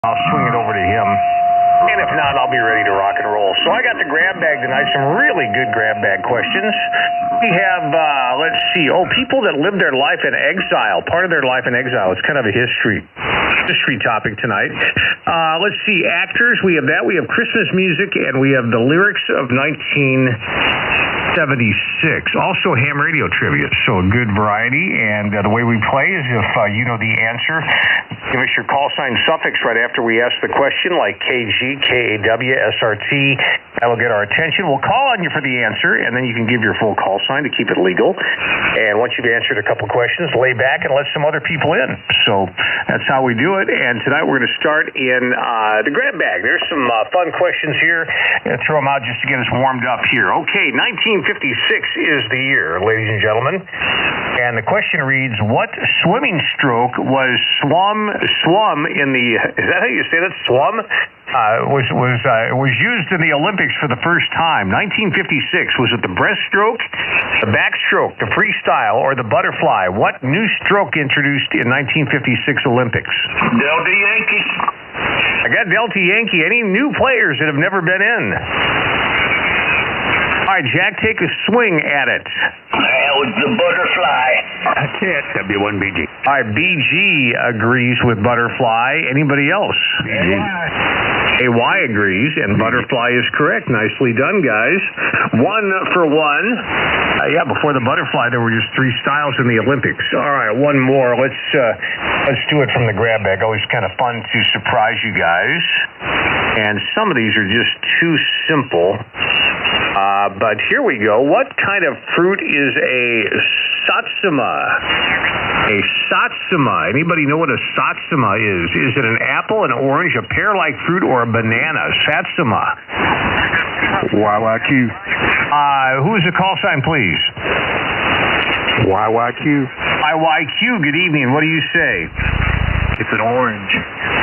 I'll swing it over to him. And if not, I'll be ready to rock and roll. So I got the grab bag tonight, some really good grab bag questions. We have, let's see, people that live their life in exile, part of their life in exile. It's kind of a history topic tonight. Let's see, actors, we have that. We have Christmas music, and we have the lyrics of 1976. Also ham radio trivia, so a good variety. And the way we play is if you know the answer, give us your call sign suffix right after we ask the question, like KG, KAW, SRT. That'll get our attention. We'll call on you for the answer, and then you can give your full call sign to keep it legal. And once you've answered a couple questions, lay back and let some other people in. So that's how we do it. And tonight we're going to start in the grab bag. There's some fun questions here. I'm going to throw them out just to get us warmed up here. Okay, 1956 is the year, ladies and gentlemen. And the question reads, what swimming stroke was swum in the, is that how you say that, swum? Was used in the Olympics for the first time. 1956, was it the breaststroke, the backstroke, the freestyle, or the butterfly? What new stroke introduced in 1956 Olympics? Delta Yankees. I got Delta Yankee. Any new players that have never been in? All right, Jack, take a swing at it. That was the butterfly. That's it. W1BG. All right, BG agrees with butterfly. Anybody else? AY agrees, and butterfly is correct. Nicely done, guys. 1 for 1. Yeah, before the butterfly, there were just 3 styles in the Olympics. All right, one more. Let's do it from the grab bag. Always kind of fun to surprise you guys. And some of these are just too simple. But here we go. What kind of fruit is a satsuma? A satsuma. Anybody know what a satsuma is? Is it an apple, an orange, a pear-like fruit, or a banana? Satsuma. YYQ. Who is the call sign, please? YYQ. YYQ, good evening. What do you say? It's an orange.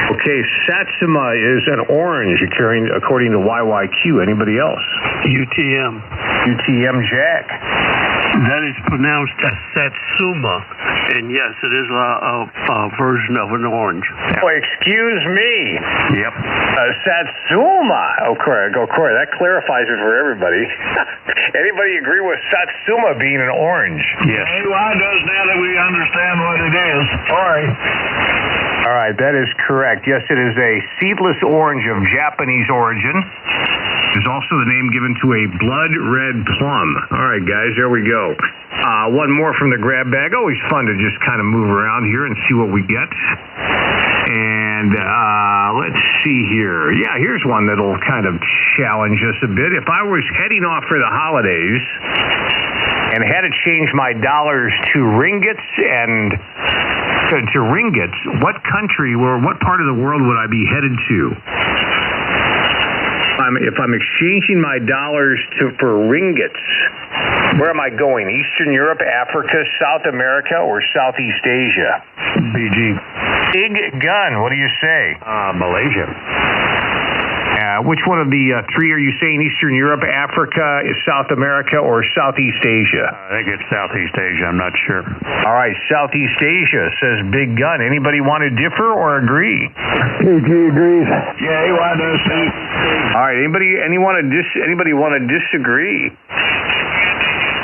Okay, satsuma is an orange, according to YYQ. Anybody else? UTM. UTM, Jack. That is pronounced as satsuma, and yes, it is a version of an orange. Oh, excuse me. Yep. Satsuma. Oh, correct. That clarifies it for everybody. Anybody agree with satsuma being an orange? Yes. AY does now that we understand what it is. All right, that is correct. Yes, it is a seedless orange of Japanese origin. It's also the name given to a blood red plum. All right, guys, there we go. One more from the grab bag. Always fun to just kind of move around here and see what we get. And let's see here. Yeah, here's one that'll kind of challenge us a bit. If I was heading off for the holidays and had to change my dollars to ringgits what country or what part of the world would I be headed to? If I'm exchanging my dollars for ringgits, where am I going? Eastern Europe, Africa, South America, or Southeast Asia? BG. Big gun. What do you say? Malaysia. Which one of the 3 are you saying? Eastern Europe, Africa, South America, or Southeast Asia? I think it's Southeast Asia. I'm not sure. All right, Southeast Asia, says Big Gun. Anybody want to differ or agree? BG agrees. Yeah, AY does too. All right, anybody want to disagree?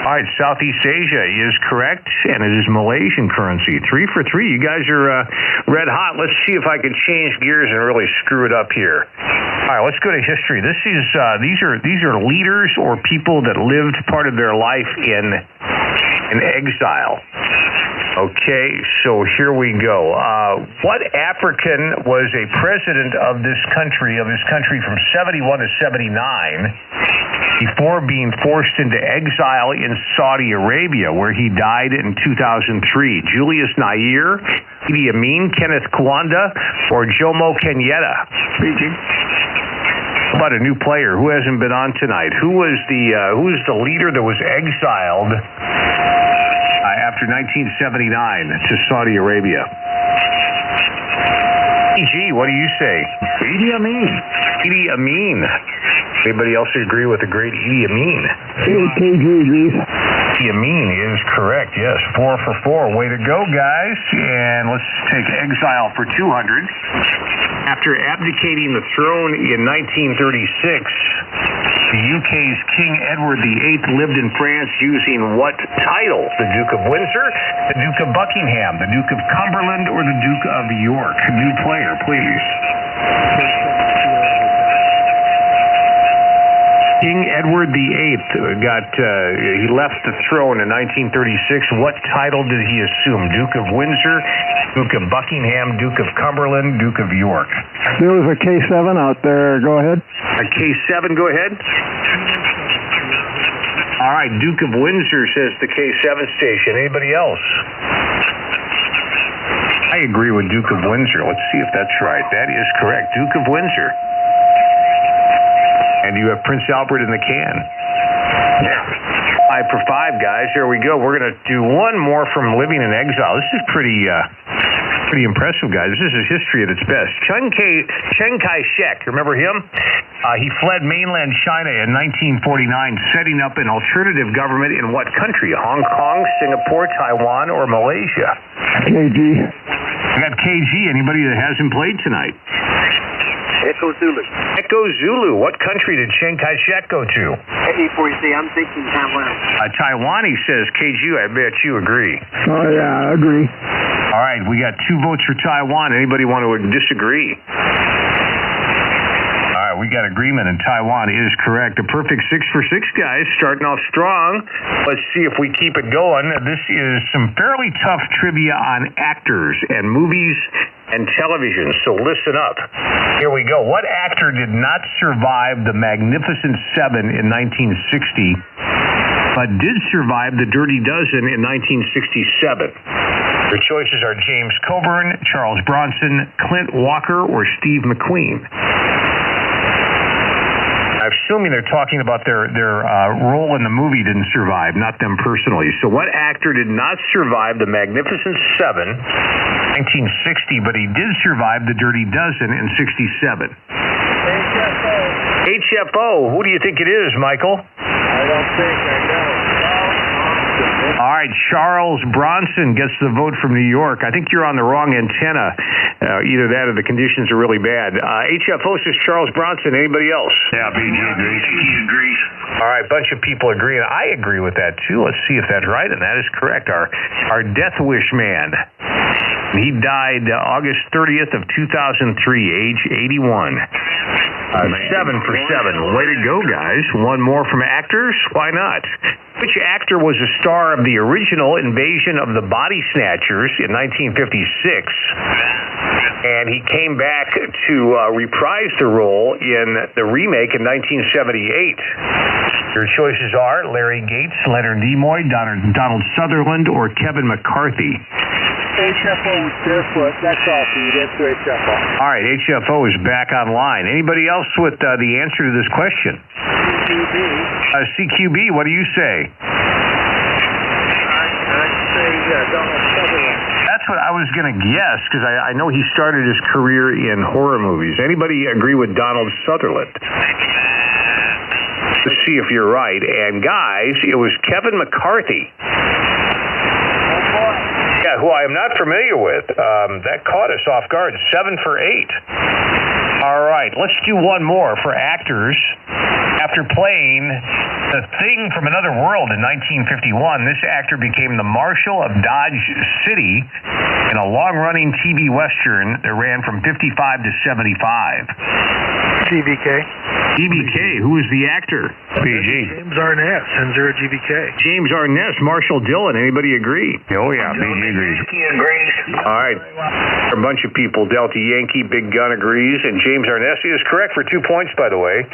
All right, Southeast Asia is correct, and it is Malaysian currency. 3 for 3. You guys are red hot. Let's see if I can change gears and really screw it up here. All right, let's go to history. These are leaders or people that lived part of their life in exile. Okay, so here we go. What African was a president of his country from 71 to 79 before being forced into exile in Saudi Arabia, where he died in 2003? Julius Nyerere, Idi Amin, Kenneth Kaunda, or Jomo Kenyatta? BG. How about a new player? Who hasn't been on tonight? Who was the leader that was exiled after 1979 to Saudi Arabia? EG, what do you say? Idi Amin. Idi Amin. Anybody else agree with the great Idi Amin? KG agrees. Idi Amin is correct, yes. 4 for 4. Way to go, guys. And let's take exile for 200. After abdicating the throne in 1936, the UK's King Edward VIII lived in France using what title? The Duke of Windsor, the Duke of Buckingham, the Duke of Cumberland, or the Duke of York? New player, please. King Edward VIII he left the throne in 1936. What title did he assume? Duke of Windsor, Duke of Buckingham, Duke of Cumberland, Duke of York? There was a K7 out there. Go ahead. A K7, go ahead. All right, Duke of Windsor says the K7 station. Anybody else? I agree with Duke of Windsor. Let's see if that's right. That is correct. Duke of Windsor. And you have Prince Albert in the can. 5 for 5, guys. Here we go. We're going to do one more from Living in Exile. This is pretty impressive, guys. This is history at its best. Chiang Kai-shek, remember him? He fled mainland China in 1949, setting up an alternative government in what country? Hong Kong, Singapore, Taiwan, or Malaysia? KG. I got KG. Anybody that hasn't played tonight? Echo Zulu. Echo Zulu. What country did Chiang Kai-shek go to? E4C, I'm thinking Taiwan. Taiwan, he says. KG, I bet you agree. Oh, yeah, I agree. All right, we got 2 votes for Taiwan. Anybody want to disagree? All right, we got agreement, and Taiwan is correct. A perfect 6 for 6, guys. Starting off strong. Let's see if we keep it going. This is some fairly tough trivia on actors and movies and television, so listen up. Here we go. What actor did not survive the Magnificent Seven in 1960, but did survive the Dirty Dozen in 1967? Your choices are James Coburn, Charles Bronson, Clint Walker, or Steve McQueen. I'm assuming they're talking about their role in the movie didn't survive, not them personally. So what actor did not survive the Magnificent Seven, 1960, but he did survive the Dirty Dozen in 67? HFO. Who do you think it is, Michael? I don't think I know. All right, Charles Bronson gets the vote from New York. I think you're on the wrong antenna. Either that or the conditions are really bad. HFO says Charles Bronson. Anybody else? Yeah, BG agrees. He agrees. All right, bunch of people agree, and I agree with that too. Let's see if that's right, and that is correct. Our Death Wish man. He died August 30th of 2003, age 81. 7 for 7. Way to go, guys. One more from actors? Why not? Which actor was a star of the original Invasion of the Body Snatchers in 1956? And he came back to reprise the role in the remake in 1978. Your choices are Larry Gates, Leonard Nimoy, Donald Sutherland, or Kevin McCarthy. HFO, Barefoot. That's all for you. That's to HFO. All right, HFO is back online. Anybody else with the answer to this question? CQB, what do you say? I'd say Donald Sutherland. That's what I was going to guess, because I know he started his career in horror movies. Anybody agree with Donald Sutherland? Let's see if you're right. And guys, it was Kevin McCarthy. Yeah, who I am not familiar with. That caught us off guard. 7 for 8. All right, let's do one more for actors. After playing The Thing from Another World in 1951, this actor became the Marshal of Dodge City in a long-running TV Western that ran from 55 to 75. GBK. GBK, who is the actor? PG. James Arnett, Senzura GBK. James Arnett, Marshall Dillon. Anybody agree? Oh, yeah, PG agrees. He agrees. All right. A bunch of people. Delta Yankee, Big Gun agrees, and James Arnett is correct for 2 points, by the way.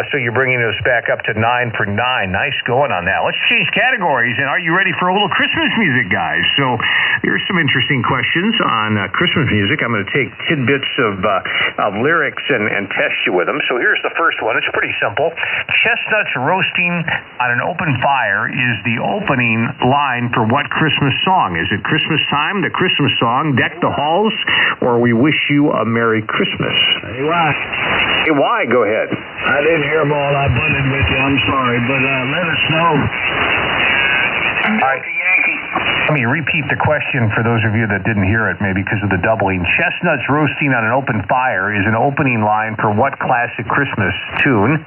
So you're bringing us back up to 9 for 9. Nice going on that. Let's change categories, and are you ready for a little Christmas music, guys? So here's some interesting questions on Christmas music. I'm going to take tidbits of lyrics and test you with them. So here's the first one. It's pretty simple. Chestnuts roasting on an open fire is the opening line for what Christmas song? Is it Christmas Time, the Christmas song, Deck the Halls, or We Wish You a Merry Christmas? Hey, why? Hey, why? Go ahead. I didn't hear them all. I butted with you. I'm sorry, but let us know. All right. Let me repeat the question for those of you that didn't hear it, maybe because of the doubling. Chestnuts roasting on an open fire is an opening line for what classic Christmas tune?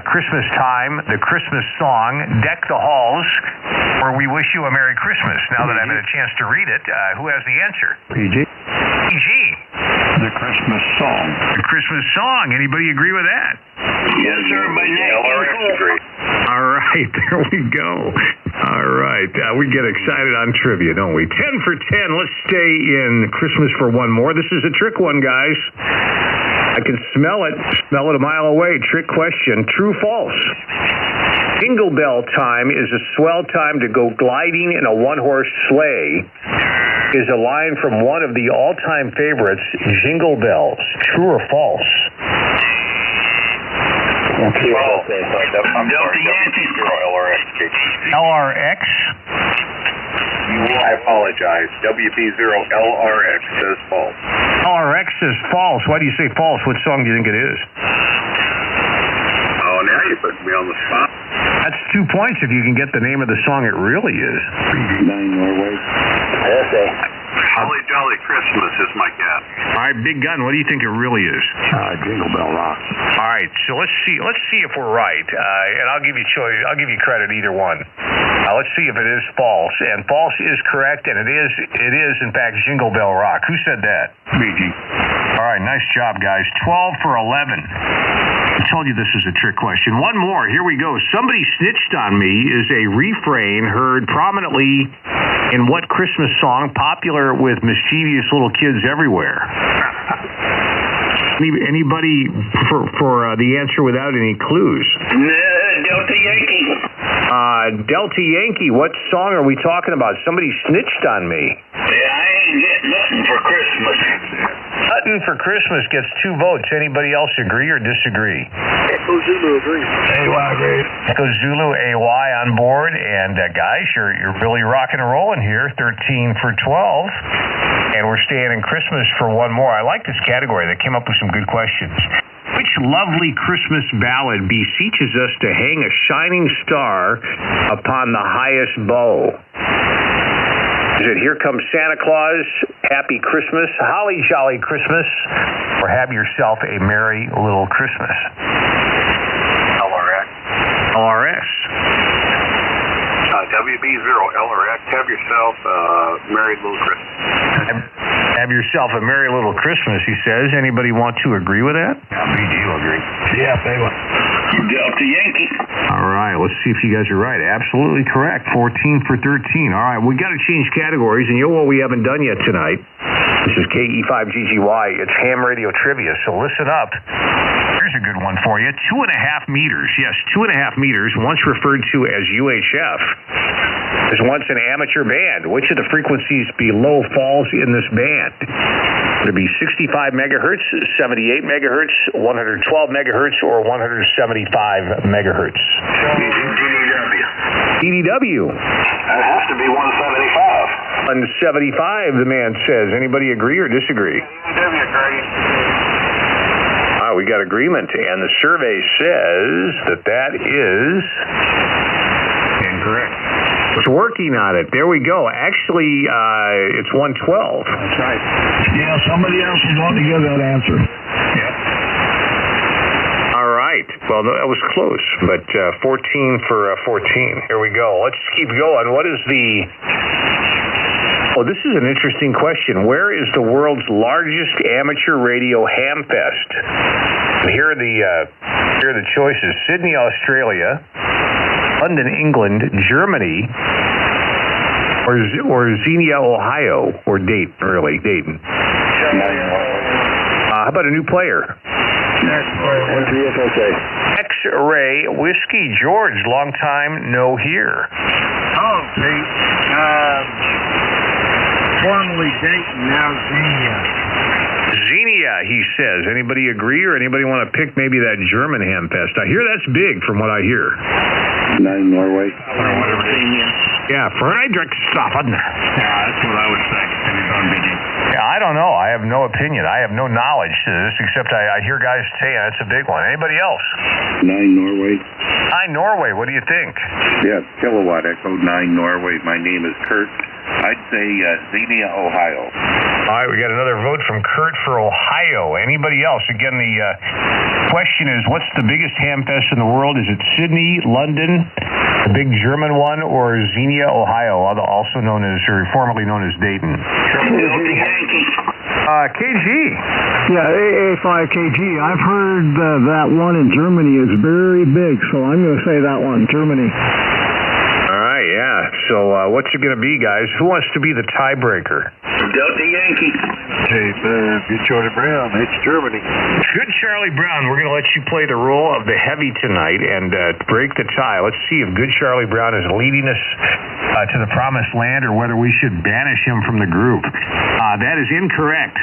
Christmas Time, the Christmas Song, Deck the Halls, or We Wish You a Merry Christmas. Now that I've had a chance to read it, who has the answer? PG. PG. The Christmas song. The Christmas Song. Anybody agree with that? Yes, sir. Agree. All right, there we go. All right, we get excited on trivia, don't we? 10 for 10. Let's stay in Christmas for one more. This is a trick one, guys. I can smell it a mile away. Trick question. True, false? Jingle bell time is a swell time to go gliding in a one-horse sleigh is a line from one of the all-time favorites, Jingle Bells. True or false? False. Delta Yankee. LRX? I apologize. WB0LRX says false. LRX says false. Why do you say false? What song do you think it is? Oh, now you put me on the spot. That's 2 points if you can get the name of the song it really is. 9 Norway. Holly Jolly Christmas is my guess. All right, Big Gun, what do you think it really is? Jingle Bell Rock. All right, so let's see if we're right, and I'll give you choice. I'll give you credit either one. Let's see if it is false, and false is correct, and it is in fact Jingle Bell Rock. Who said that? BG. All right, nice job, guys. 12 for 11. I told you this is a trick question. One more. Here we go. Somebody snitched on me is a refrain heard prominently in what Christmas song popular with mischievous little kids everywhere? Anybody for the answer without any clues? Delta Yankee. Delta Yankee. What song are we talking about? Somebody snitched on me. Yeah, I ain't getting nothing for Christmas. Nothing for Christmas gets 2 votes. Anybody else agree or disagree? Echo Zulu agrees. AY agree. Echo Zulu, AY on board. And guys, you're really rocking and rolling here. 13 for 12. And we're staying in Christmas for one more. I like this category. They came up with some good questions. Which lovely Christmas ballad beseeches us to hang a shining star upon the highest bow? Is it Here Comes Santa Claus, Happy Christmas, Holly Jolly Christmas, or Have Yourself a Merry Little Christmas? LRX. LRX. WB0LRX. Have yourself a merry little Christmas. Have yourself a merry little Christmas, he says. Anybody want to agree with that? BG will agree. Yeah, they will. Delta Yankee. All right, let's see if you guys are right. Absolutely correct. 14 for 13. All right, we got to change categories, and you know what we haven't done yet tonight? This is KE5GGY. It's ham radio trivia, so listen up. Here's a good one for you. 2.5 meters. Yes, 2.5 meters, once referred to as UHF, is once an amateur band. Which of the frequencies below falls in this band? Would it be 65 megahertz, 78 megahertz, 112 megahertz, or 175 megahertz? DDW. That has to be 175. 175, the man says. Anybody agree or disagree? DDW agree. We got agreement, and the survey says that is incorrect. It's working on it. There we go. Actually, it's 112. That's right. Yeah, somebody else is wanting to give that answer. Yep. All right. Well, that was close, but 14 for 14. Here we go. Let's keep going. What is the... Oh, this is an interesting question. Where is the world's largest amateur radio ham fest? And here are the choices: Sydney, Australia; London, England; Germany; or Xenia, Ohio, or Dayton. How about a new player? X-Ray Whiskey George, long time no here. Oh, formerly Dayton, now Xenia. Xenia, he says. Anybody agree, or anybody want to pick maybe that German ham fest? I hear that's big from what I hear. 9 Norway. Yeah, Friedrichshafen. Yeah, that's what I would say. Yeah, I don't know. I have no opinion. I have no knowledge to this, except I hear guys saying it's a big one. Anybody else? 9 Norway. 9 Norway. What do you think? Yeah, Kilowatt Echo 9 Norway. My name is Kurt. say Xenia, Ohio. All right, we got another vote from Kurt for Ohio. Anybody else? Again, the question is, what's the biggest ham fest in the world? Is it Sydney, London, the big German one, or Xenia, Ohio, also known as, or formerly known as Dayton? KG. Yeah, AA5KG. I've heard that one in Germany is very big, so I'm going to say that one, Germany. All right, yeah. So what's it going to be, guys? Who wants to be the tiebreaker? Delta Yankee. Hey, Good Charlie Brown. It's Germany. Good Charlie Brown. We're going to let you play the role of the heavy tonight and break the tie. Let's see if Good Charlie Brown is leading us to the promised land or whether we should banish him from the group. That is incorrect.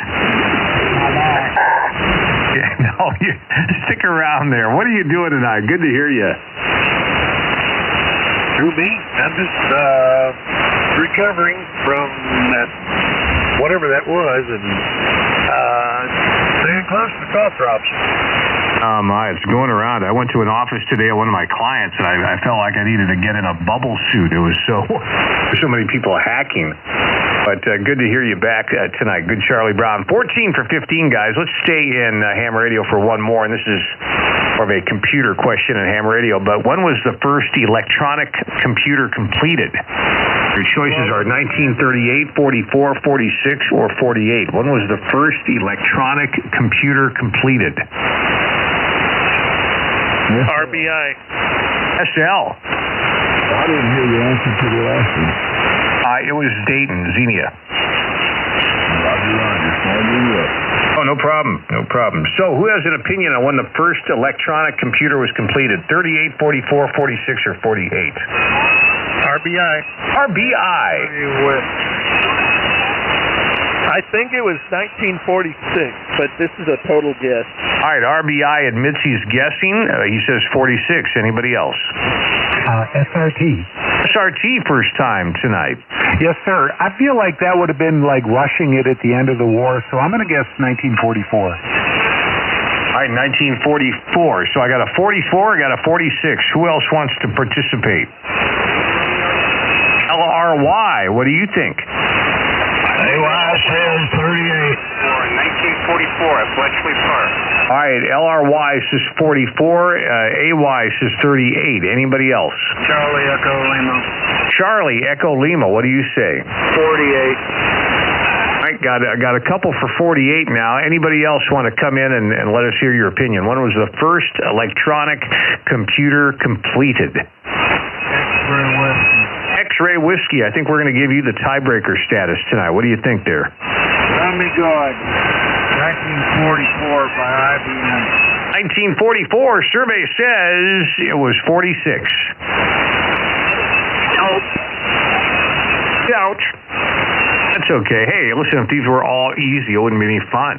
Yeah, no, you stick around there. What are you doing tonight? Good to hear you. Who, me? I'm just recovering from that, whatever that was, and staying close to the cough drops. It's going around. I went to an office today at one of my clients, and I felt like I needed to get in a bubble suit. It was so many people hacking. But good to hear you back tonight. Good Charlie Brown. 14 for 15, guys. Let's stay in ham radio for one more, and this is more of a computer question in ham radio. But when was the first electronic computer completed? Your choices are 1938, 44, 46, or 48. When was the first electronic computer completed? RBI. SL. I didn't hear the answer to the last one. It was Dayton, Xenia. Roger. Oh, no problem. No problem. So who has an opinion on when the first electronic computer was completed? 38, 44, 46, or 48? RBI. RBI. I think it was 1946, but this is a total guess. All right, RBI admits he's guessing. He says 46. Anybody else? SRT. SRT first time tonight. Yes, sir. I feel like that would have been like rushing it at the end of the war, so I'm going to guess 1944. All right, 1944. So I got a 44, I got a 46. Who else wants to participate? LRY, what do you think? AY says 38. 1944 at Bletchley Park. All right, LRY says 44, AY says 38. Anybody else? Charlie Echo Lima. Charlie Echo Lima, what do you say? 48. I got a couple for 48 now. Anybody else want to come in and let us hear your opinion? When was the first electronic computer completed? X-Ray Whiskey. I think we're going to give you the tiebreaker status tonight. What do you think there? Let me go. 1944 by IBM. 1944, survey says it was 46. Ouch. That's okay. Hey, listen, if these were all easy, it wouldn't be any fun.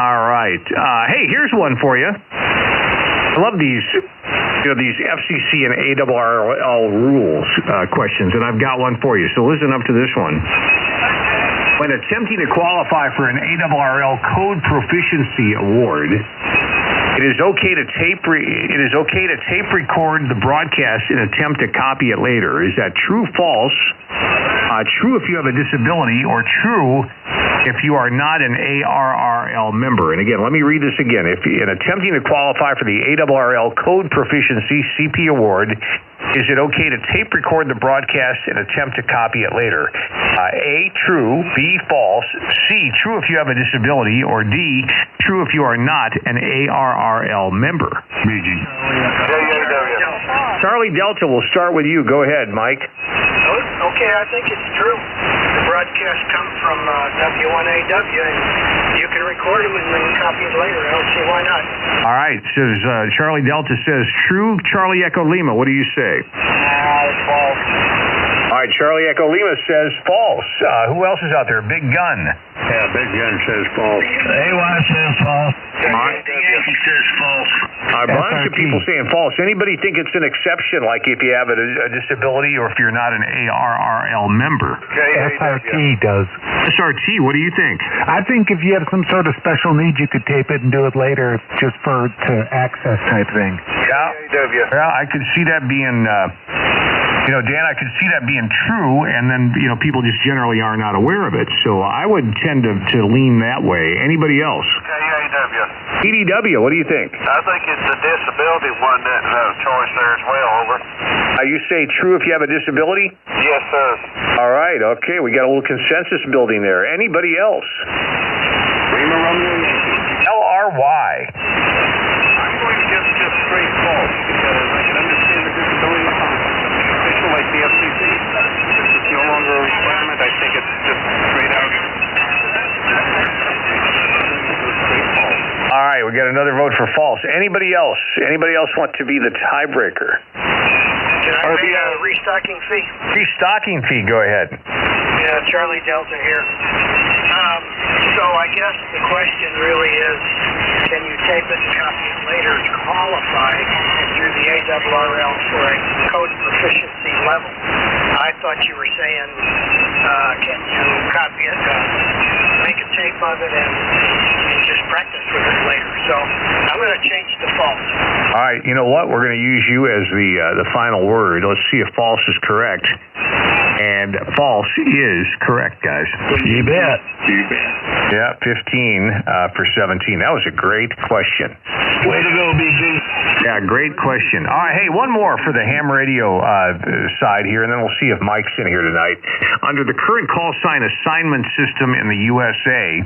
All right. Hey, here's one for you. I love these, these FCC and ARRL rules questions, and I've got one for you. So listen up to this one. When attempting to qualify for an ARRL Code Proficiency Award, it is okay to tape record the broadcast and attempt to copy it later. Is that true, false? True if you have a disability, or true if you are not an ARRL member. And again, let me read this again. If in attempting to qualify for the ARRL Code Proficiency CP Award, is it okay to tape record the broadcast and attempt to copy it later? A, true. B, false. C, true if you have a disability. Or D, true if you are not an ARRL member. BG. Charlie Delta, we'll start with you. Go ahead, Mike. Okay, I think it's true. The broadcast comes from W1AW, and you can record it and then copy it later. I don't see why not. All right, says Charlie Delta says true. Charlie Echo Lima, what do you say? It's false. All right, Charlie Echo Lima says false. Who else is out there? Big Gun. Yeah, Big Gun says false. AY says false. Yankee says false. A bunch of people saying false. Anybody think it's an exception, like if you have a disability or if you're not an ARRL member? SRT does. SRT, what do you think? I think if you have some sort of special need, you could tape it and do it later, just to access type thing. Yeah, I could see that being Dan, I could see that being true, and then, people just generally are not aware of it. So I would tend to lean that way. Anybody else? KAW. EDW, what do you think? I think it's the disability one that's a choice there as well, over. You say true if you have a disability? Yes, sir. All right, okay, we got a little consensus building there. Anybody else? LRY. I'm going to guess just straight false because I can understand the disability official like the FCC. It's no longer a requirement. I think it's just straight out. All right, we got another vote for false. Anybody else? Anybody else want to be the tiebreaker? Can I pay a restocking fee? Restocking fee, go ahead. Yeah, Charlie Delta here. So I guess the question really is, can you tape it and copy it later to qualify through the ARRL for a code proficiency level? I thought you were saying, can you copy it, make a tape of it, and just practice with it later? So I'm going to change to false. All right, you know what? We're going to use you as the final word. Let's see if false is correct. And false is correct, guys. You bet. Yeah, 15 for 17. That was a great question. Way to go, BG. Yeah, great question. All right, hey, one more for the ham radio side here, and then we'll see if Mike's in here tonight. Under the current call sign assignment system in the USA,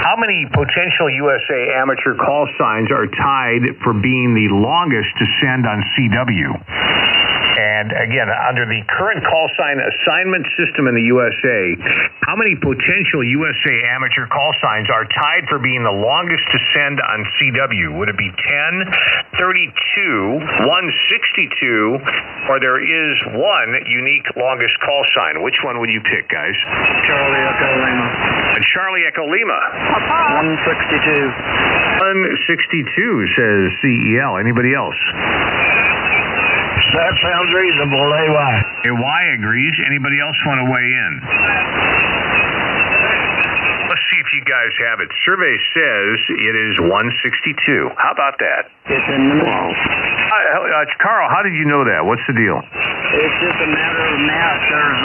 how many potential USA amateur call signs are tied for being the longest to send on CW? And again, under the current call sign assignment system in the USA, how many potential USA amateur call signs are tied for being the longest to send on CW? Would it be 10, 32, 162, or there is one unique longest call sign? Which one would you pick, guys? Charlie Echo Lima. Charlie Echo Lima. 162. 162 says CEL. Anybody else? That sounds reasonable, AY. AY agrees. Anybody else want to weigh in? Let's see if you guys have it. Survey says it is 162. How about that? It's in the wall. Carl, how did you know that? What's the deal? It's just a matter of math. There's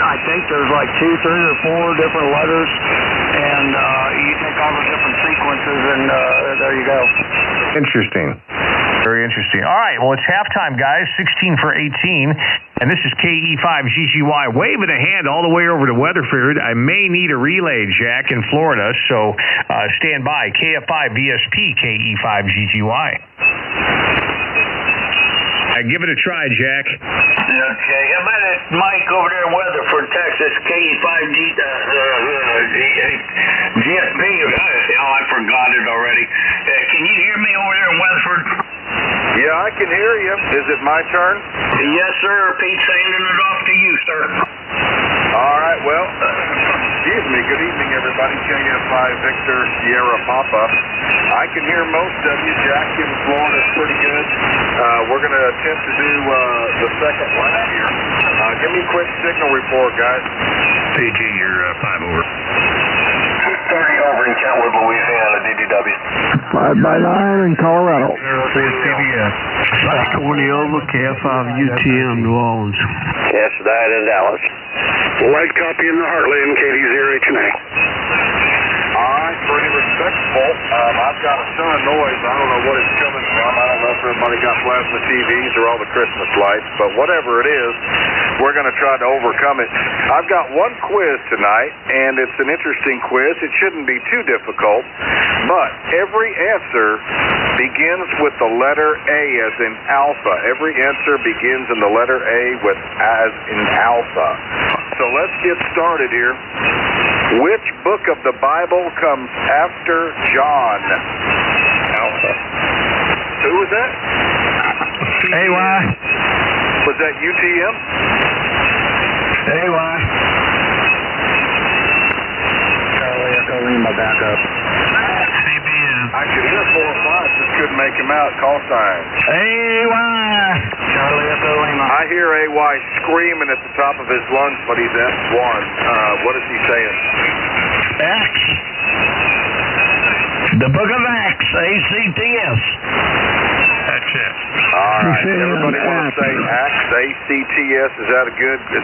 I think there's like 2, 3, or 4 different letters, and you take all the different sequences, and there you go. Interesting. Very interesting. All right, well, it's halftime, guys. 16 for 18, and this is KE5GGY. Waving a hand all the way over to Weatherford. I may need a relay, Jack, in Florida, so stand by. KF5VSP, KE5GGY. Give it a try, Jack. Okay, how about it, Mike over there in Weatherford, Texas, KE5GSP? I forgot it already. Can you hear me over there in Weatherford? Yeah, I can hear you. Is it my turn? Yes, sir. Pete's handing it off to you, sir. All right, well, excuse me. Good evening, everybody. KF5 Victor Sierra Papa. I can hear most of you. Jack in Florida is pretty good. We're going to attempt to do the second lap here. Give me a quick signal report, guys. PG, you're 5 over. 30 over in Kentwood, Louisiana, DDW. 5x9 in Colorado. CBS. Corneova, KF5 UTM, New Orleans. Yes, that in Dallas. White copy in the Heartland, KD0HNA. All right, pretty respectful. I've got a ton of noise. I don't know what it's coming from. I don't know if everybody got plasma TVs or all the Christmas lights, but whatever it is, we're going to try to overcome it. I've got one quiz tonight, and it's an interesting quiz. It shouldn't be too difficult, but every answer begins with the letter A as in alpha. Every answer begins in the letter A with as in alpha. So let's get started here. Which book of the Bible comes after John? Alpha. Who was that? AY. Was that UTM? AY. Charlie Echo Lima, back up. CBN. I could hear 4 or 5, just couldn't make him out. Call sign. AY. Charlie Echo Lima. I hear AY screaming at the top of his lungs, but he's F1. What is he saying? Acts. The Book of Acts, ACTS. That's it. All right. Say Everybody want ACT. to say ACT, A-C-T-S. Is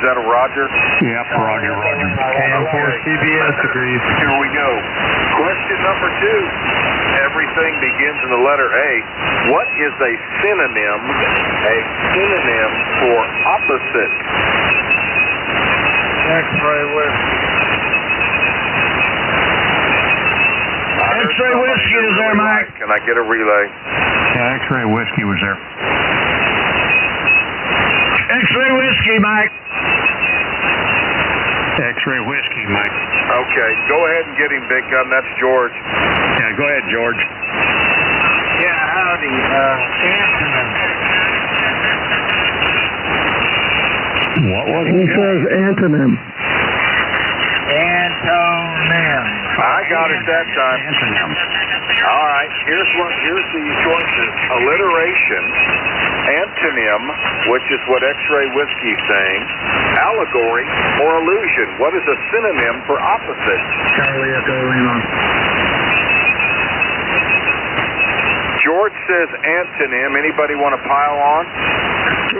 that a Roger? Yep, Roger. CBS agrees. Here we go. Question number 2. Everything begins in the letter A. What is a synonym for opposite? X-ray whiskey. X-ray whiskey is there, Mike. Can I get a relay? Yeah, X-ray whiskey was there. X-ray whiskey, Mike. X-ray whiskey, Mike. Okay, go ahead and get him, Big Gun. That's George. Yeah, go ahead, George. Yeah, howdy. Antonym. What was He says antonym. Antonym. I got it that time. Antonym. All right, here's the choices. Alliteration, antonym, which is what X-ray whiskey's saying, allegory, or illusion. What is a synonym for opposite? Charlie Echo Lima. George says antonym. Anybody want to pile on? AY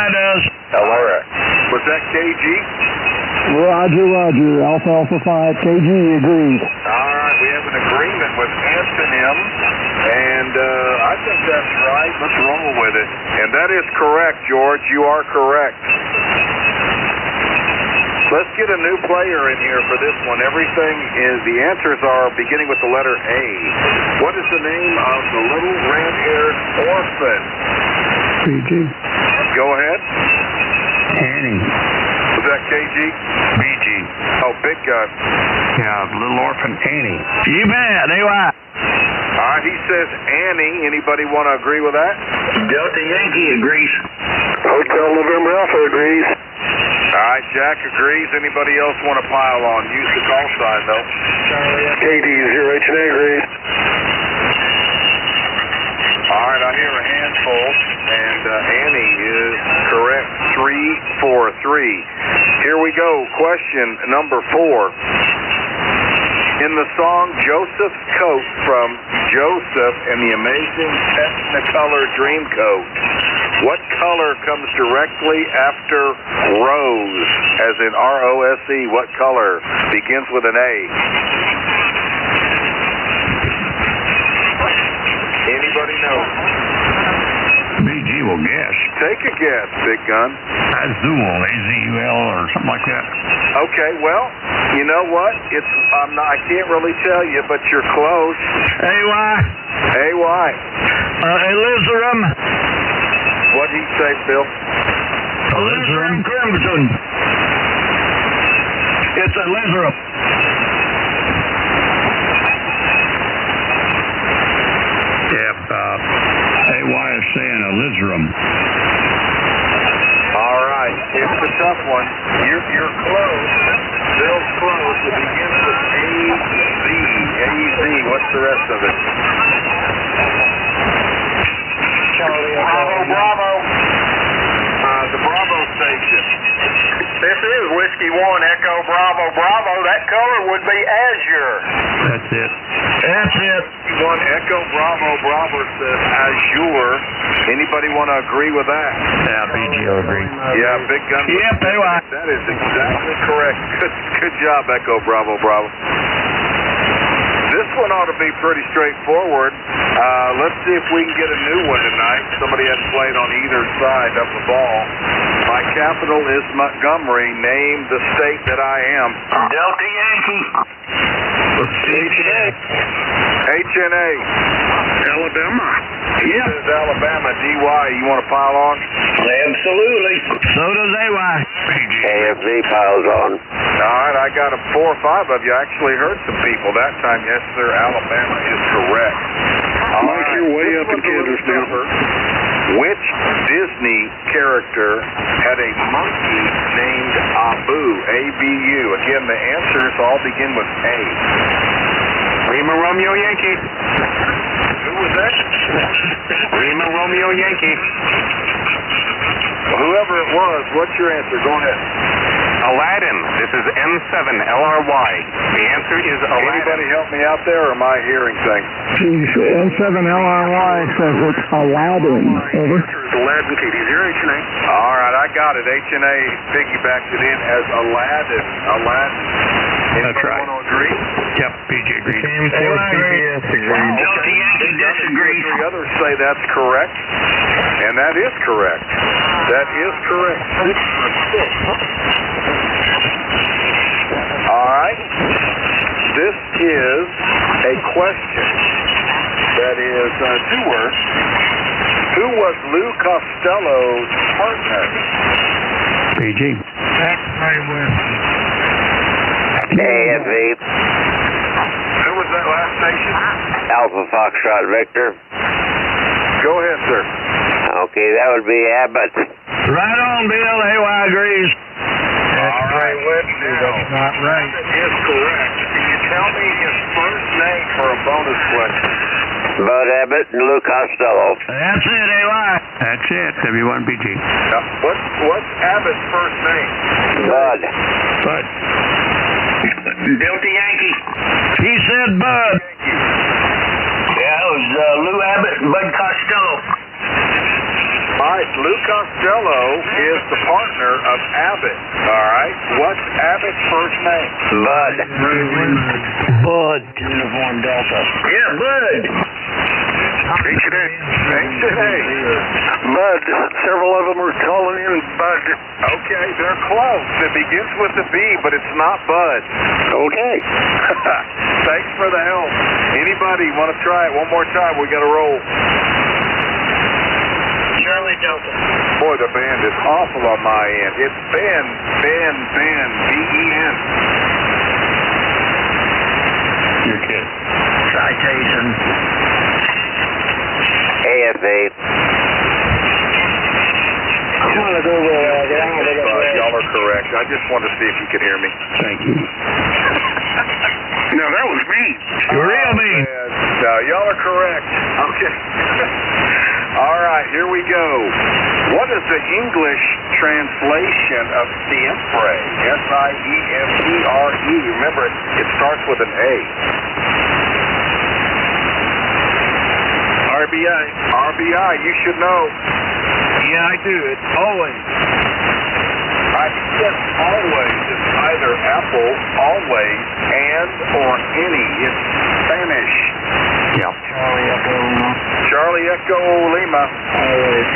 does. All right. Was that KG? Roger, Alpha Alpha 5, KG agrees. All right, we have an agreement with antonym, and I think that's right. Let's roll with it. And that is correct, George. You are correct. Let's get a new player in here for this one. The answers are beginning with the letter A. What is the name of the little red-haired orphan? PG. Go ahead. Annie. Was that KG? BG. Oh, Big Gun. Yeah, little orphan Annie. You bet, AY. All right, he says Annie. Anybody want to agree with that? Delta Yankee agrees. Hotel November Alpha agrees. All right, Jack agrees. Anybody else want to pile on? Use the call sign, though. KD0HNA agrees. All right, I hear a handful, and Annie is correct. 3-4-3. Here we go. Question number 4. In the song Joseph's Coat from Joseph and the Amazing Technicolor Dreamcoat, what color comes directly after rose, as in R-O-S-E? What color begins with an A? Anybody know? BG will guess. Take a guess, Big Gun. Azul, A-Z-U-L, or something like that. Okay, well, you know what? I can't really tell you, but you're close. AY. A-Y. Alizarum. What'd he say, Phil? Alizarum crimson. It's alizarum. Yep, AY is saying alizarum. All right, it's a tough one. You're close. Bill's close. It begins with A-Z. A-Z. What's the rest of it? Bravo. The Bravo station. This is Whiskey 1, Echo Bravo. That color would be azure. That's it. That's it. One Echo Bravo says azure. Anybody want to agree with that? Yeah, BG will agree. Yeah, Big Gun. Yep, AY. That is exactly correct. Good job, Echo Bravo. This one ought to be pretty straightforward. Let's see if we can get a new one tonight. Somebody hadn't played on either side of the ball. My capital is Montgomery. Name the state that I am. Delta Yankee. HNA. Alabama. This is Alabama. DY, you want to pile on? Absolutely. So does AY. AFV piles on. All right, I got 4 or 5 of you. I actually heard some people that time. Yes, sir, Alabama is correct. Mike, you're way up in Kansas now. Which Disney character had a monkey named Abu? A-B-U. Again, the answers all begin with A. Lima Romeo Yankee. Who was that? Lima Romeo Yankee. Well, whoever it was, what's your answer? Go ahead. Aladdin. This is N7LRY. The answer is Aladdin. Anybody help me out there, or am I hearing things? N7LRY says it's Aladdin. Over. Aladdin, KD0HNA. All right, I got it. HNA piggybacked it in as Aladdin. Aladdin. That's right. Want to agree? Yep, PG agrees. CBS agrees. Delta Yankee disagrees. The others say that's correct, and that is correct. That is correct. All right. This is a question that is two words. Who was Lou Costello's partner? PG. AFV. Who was that last station? Alpha Foxtrot Victor. Go ahead, sir. Okay, that would be Abbott. Right on, Bill. AY agrees. All right, that's not right. That is correct. Can you tell me his first name for a bonus question? Bud Abbott and Lou Costello. That's it, AY. That's it. Everyone, PG. What's Abbott's first name? Bud. Bud. Delta Yankee. He said Bud. Yeah, it was Lou Abbott and Bud Costello. All right, Lou Costello is the partner of Abbott. All right, what's Abbott's first name? Bud. Bud. Uniform Delta. Yeah, Bud. HNA. Bud. Several of them are calling in Bud. Okay, they're close. It begins with a B, but it's not Bud. Okay. Thanks for the help. Anybody want to try it one more time? We got to roll. Charlie Delta. Boy, the band is awful on my end. It's Ben, B-E-N. Your kid. Citation. AFA. I'm going to go y'all are correct. I just wanted to see if you could hear me. Thank you. No, that was me. You're real mean. No, y'all are correct. Okay. All right, here we go. What is the English translation of siempre? S-I-E-M-P-R-E. Remember, it starts with an A. RBI. RBI, you should know. Yeah, I do. It's always. I guess always is either Apple, always, and, or any. It's Spanish. Yeah. Charlie Echo Lima. Always.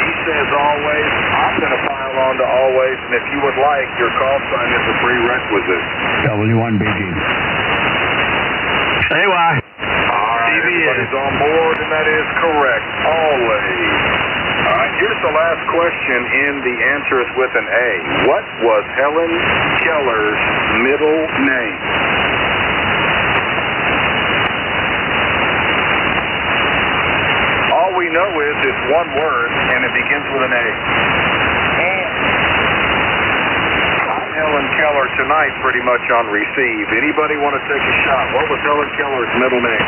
He says always. I'm going to pile on to always, and if you would like, your call sign is a prerequisite. W1BG. AY. All right, everybody's on board, and that is correct. Always. All right, here's the last question in the answers with an A. What was Helen Keller's middle name? All we know is it's one word, and it begins with an A. I'm Helen Keller tonight, pretty much on receive. Anybody want to take a shot? What was Helen Keller's middle name?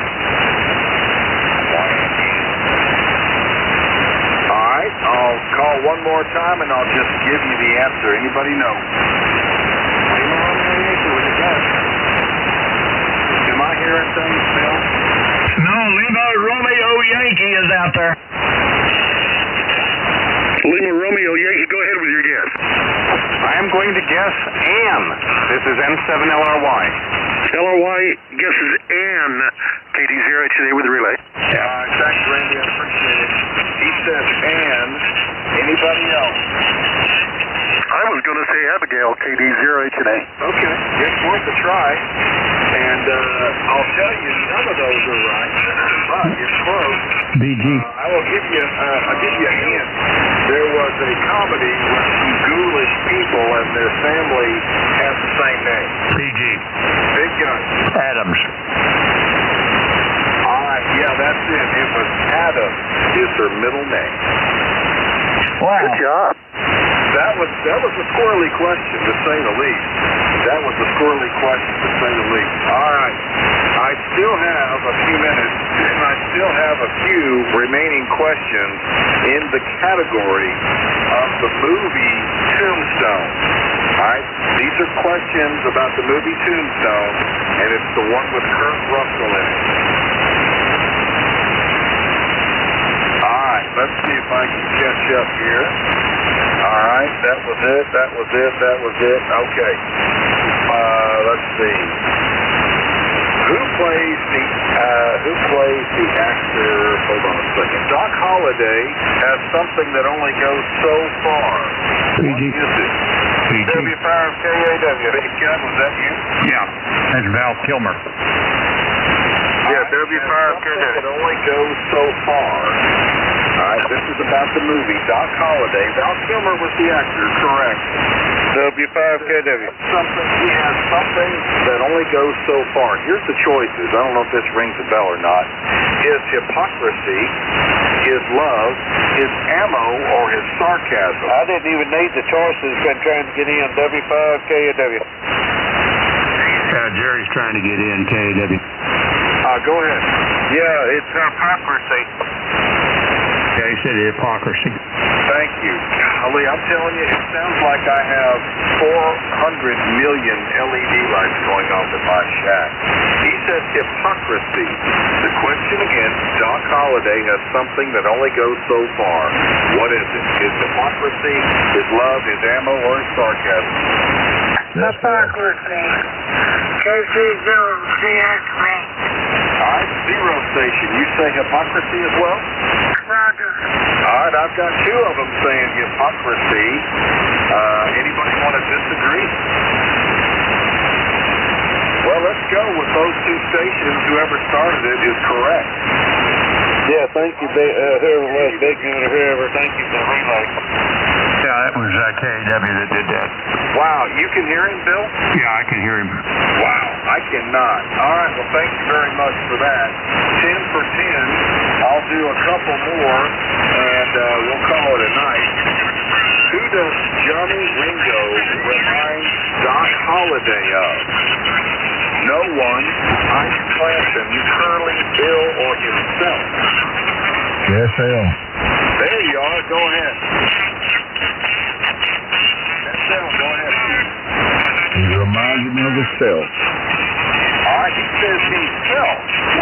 All right, I'll call one more time, and I'll just give you the answer. Anybody know? Am I hearing things, Bill? No, Lima Romeo Yankee is out there. Lima Romeo Yankee, go ahead with your guess. I am going to guess Ann. This is N7LRY. LRY guesses Ann. KD0HNA with the relay. Thanks, Randy. I appreciate it. He says Ann. Anybody else? I was going to say Abigail, KD0HNA. Okay, it's worth a try. And I'll tell you, none of those are right, but it's close. BG. I'll give you a hint. There was a comedy with some ghoulish people, and their family has the same name. PG. Big gun. Adams. All right, yeah, that's it. It was Adam is her middle name. Wow. Good job. That was a squirrely question, to say the least. That was a squirrely question, to say the least. All right. I still have a few minutes, and I still have a few few remaining questions in the category of the movie Tombstone. All right, these are questions about the movie Tombstone, and it's the one with Kurt Russell in it. All right, let's see if I can catch up here. All right, that was it. Okay. Let's see. Who plays the actor? Hold on a second. Doc Holliday has something that only goes so far. PG. What is it? PG. W5KAW. Big Gun, was that you? Yeah, that's Val Kilmer. Yeah, W5KAW. It only goes so far. All right, this is about the movie Doc Holliday. Val Kilmer was the actor, correct? W5KW. He has something that only goes so far. Here's the choices. I don't know if this rings a bell or not. His hypocrisy, his love, his ammo, or his sarcasm. I didn't even need the choices. Been trying to get in W5KW. Jerry's trying to get in, KAW. Go ahead. Yeah, it's hypocrisy. Yeah, he said hypocrisy. Thank you. Golly, I'm telling you, it sounds like I have 400 million LED lights going off in my shack. He said hypocrisy. The question again, Doc Holliday has something that only goes so far. What is it? His hypocrisy, his love, his ammo, or his sarcasm? Hypocrisy. KC0, CX-me. All right, zero station. You say hypocrisy as well? Roger. All right, I've got two of them saying hypocrisy. Anybody want to disagree? Well, let's go with those two stations. Whoever started it is correct. Yeah, thank you, whoever was, Big Gun or whoever. Thank you for the relay. Yeah, that was KAW that did that. Wow, you can hear him, Bill? Yeah, I can hear him. Wow, I cannot. All right, well, thank you very much for that. 10 for 10. I'll do a couple more, and we'll call it a night. Who does Johnny Ringo remind Doc Holliday of? No one, Ike Clanton, Curly, Bill, or himself. Yes, Al. There you are. Go ahead. Go ahead. He reminds him of himself. All right, he says himself.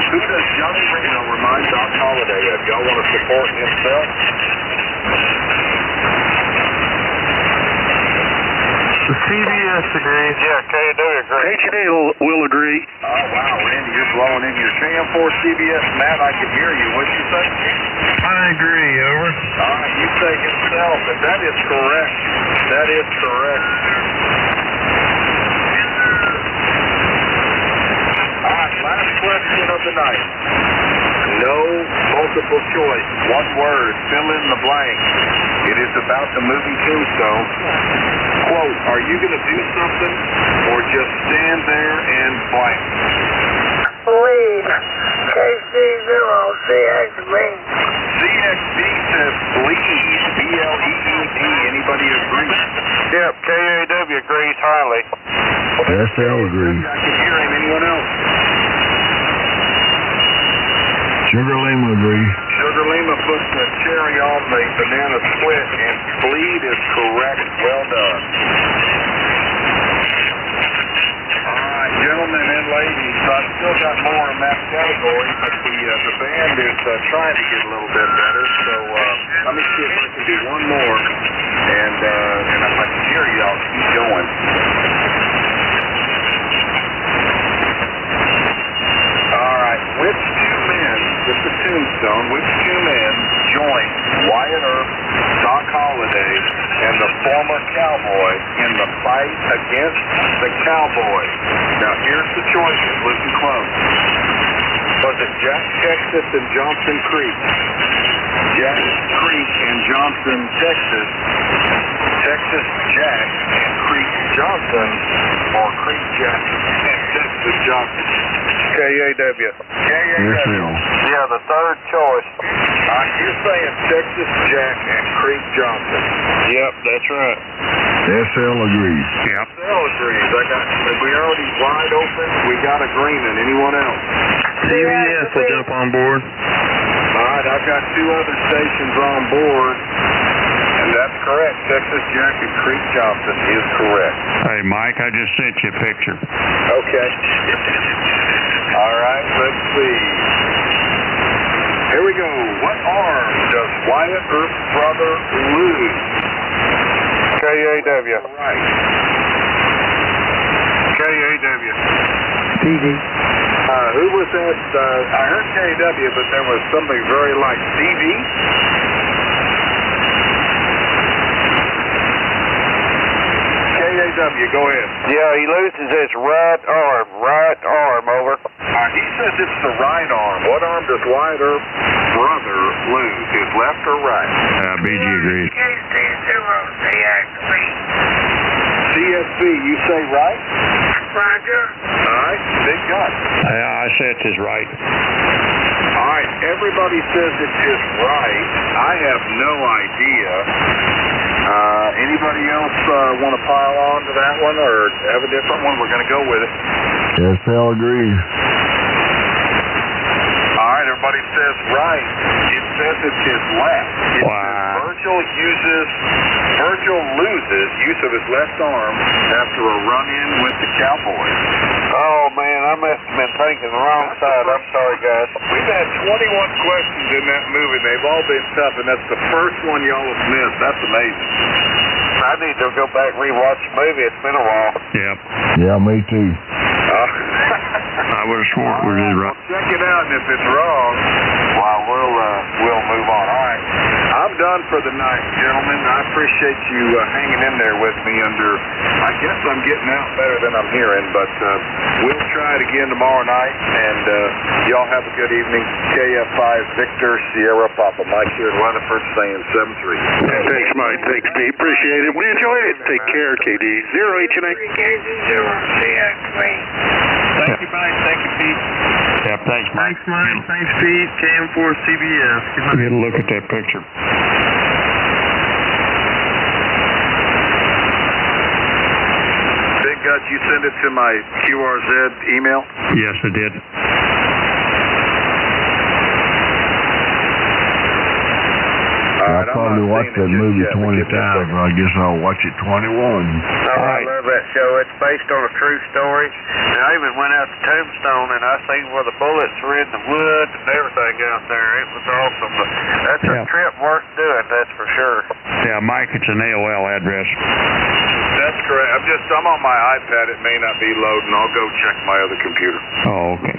Who does Johnny Ringo remind Doc Holliday of? Y'all want to support himself? CBS agrees. Yeah, KAW agrees. HNA will agree. Oh, wow, Randy, you're blowing in your KM4 CBS. Matt, I can hear you. What'd you say? I agree, over. All right, you say himself, and that is correct. That is correct. All right, last question of the night. No multiple choice. One word. Fill in the blank. It is about the movie Tombstone. Quote, are you going to do something or just stand there and blank? Bleed. KC0, CXB. CXB says bleed. B-L-E-E-D. Anybody agree? Yep, KAW agrees highly. Yes, Al agrees. I can hear him. Anyone else? Sugar Lima agrees. Sugar Lima puts the cherry on the banana split, and bleed is correct. Well done. All right, gentlemen and ladies, I've still got more in that category, but the band is trying to get a little bit better, so let me see if I can do one more, and if I can hear you, I'll keep going. All right, which two men, with the Tombstone, which two men joined Wyatt Earp, Doc Holliday, and the former cowboy in the fight against the cowboy? Now, here's the choices. Listen close. Was it Jack Texas and Johnson Creek? Jack Creek and Johnson, Texas. Texas Jack and Creek Johnson, or Creek Jack and Texas Johnson? KAW. Yes, Al. Yeah, the third choice. You're saying Texas Jack and Creek Johnson. Yep, that's right. Yes, Al agrees. Yep. Al agrees. We already wide open. We got agreement. Anyone else? CBS will jump on board. All right, right, I've got 2 other stations on board, and that's correct. Texas Jack and Creek Johnson is correct. Hey, Mike, I just sent you a picture. Okay. All right, let's see. Here we go. What arm does Wyatt Earp's brother lose? KAW. Right. KAW. TV. Who was that? I heard KW, but there was something very like CV. KAW, go ahead. Yeah, he loses his right arm, over. He says it's the right arm. What arm does Wyatt Earp's brother lose? His left or right? BG agrees. CSB, you say right? Roger. All right, big gun. Yeah, I say it's his right. All right, everybody says it's his right. I have no idea. Anybody else want to pile on to that one or have a different one? We're going to go with it. Yes, I'll agree. All right, everybody says right. It says it's his left. It says Virgil loses use of his left arm after a run-in with the Cowboys. Oh, man, I must have been thinking the wrong side. I'm sorry, guys. We've had 21 questions in that movie. They've all been tough, and that's the first one y'all have missed. That's amazing. I need to go back and rewatch the movie. It's been a while. Yep. Yeah, me too. I would have sworn it was his right. Well, check it out, and if it's wrong, well, we'll move on. All right. I'm done for the night, gentlemen. I appreciate you hanging in there with me under, I guess I'm getting out better than I'm hearing, but we'll try it again tomorrow night, and y'all have a good evening. KF5 Victor Sierra Papa. Mike here in Weatherford saying 7-3. Thanks, Mike. Thanks, Pete. Appreciate it. We enjoyed it. Take care, KD. 0HNA. Thank you, Mike. Thank you, Pete. Yep, thanks, Mike. Thanks, Mike. Thanks, Pete. KM4CBS. Good night. Get a look at that picture. Big Guts, you send it to my QRZ email? Yes, I did. I probably watched that movie 20 times. I guess I'll watch it 21. I love that show. It's based on a true story. And I even went out to Tombstone and I seen where the bullets were in the wood and everything out there. It was awesome. But that's a trip worth doing, that's for sure. Yeah, Mike, it's an AOL address. That's correct. I'm on my iPad. It may not be loading. I'll go check my other computer. Oh, okay.